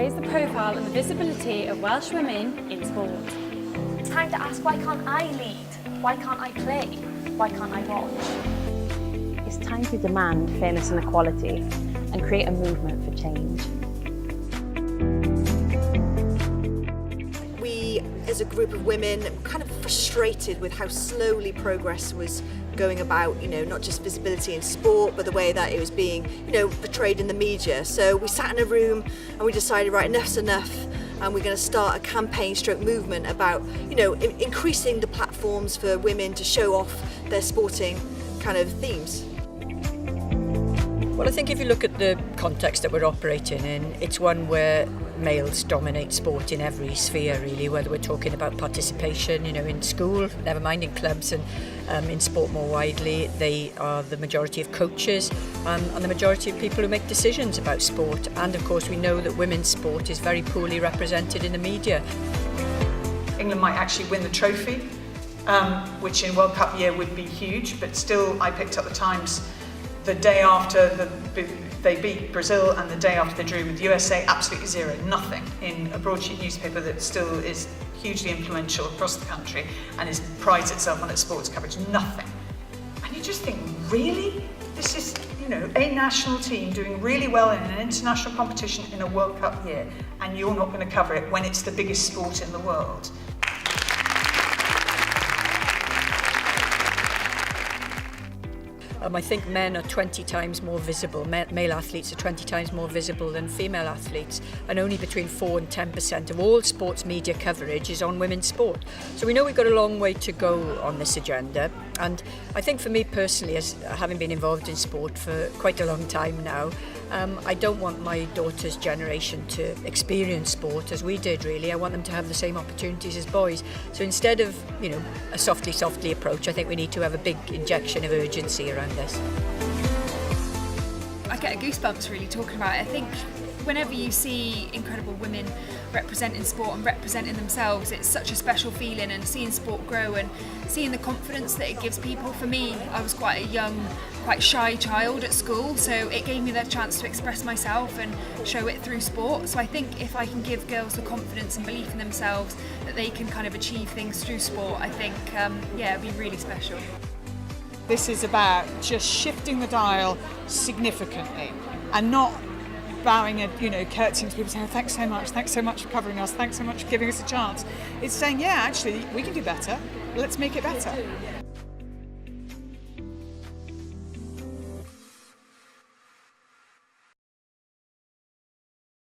raise the profile and the visibility of Welsh women in sport. It's time to ask, why can't I lead? Why can't I play? Why can't I watch? It's time to demand fairness and equality and create a movement for change. We, as a group of women, were kind of frustrated with how slowly progress was going about, not just visibility in sport, but the way that it was being, portrayed in the media. So we sat in a room and we decided, right, enough's enough, and we're going to start a campaign movement about, increasing the platforms for women to show off their sporting kind of themes. Well, I think if you look at the context that we're operating in, it's one where males dominate sport in every sphere, really, whether we're talking about participation, in school, never mind in clubs, and in sport more widely. They are the majority of coaches and the majority of people who make decisions about sport. And of course, we know that women's sport is very poorly represented in the media. England might actually win the trophy, which in World Cup year would be huge, but still I picked up the Times the day after they beat Brazil and the day after they drew with USA, absolutely zero, nothing, in a broadsheet newspaper that still is hugely influential across the country and prides itself on its sports coverage, nothing. And you just think, really? This is, a national team doing really well in an international competition in a World Cup year, and you're not going to cover it when it's the biggest sport in the world. I think men are 20 times more visible, male athletes are 20 times more visible than female athletes, and only between 4 and 10% of all sports media coverage is on women's sport. So we know we've got a long way to go on this agenda, and I think for me personally, as having been involved in sport for quite a long time now, I don't want my daughter's generation to experience sport as we did, really. I want them to have the same opportunities as boys. So instead of, a softly approach, I think we need to have a big injection of urgency around this. I get goosebumps really talking about it. I think whenever you see incredible women representing sport and representing themselves, it's such a special feeling, and seeing sport grow and seeing the confidence that it gives people. For me, I was quite a young, quite shy child at school, so it gave me the chance to express myself and show it through sport. So I think if I can give girls the confidence and belief in themselves that they can kind of achieve things through sport, I think, it'd be really special. This is about just shifting the dial significantly and not bowing and curtsying to people saying, oh, thanks so much for covering us, thanks so much for giving us a chance. It's saying, yeah, actually we can do better, let's make it better.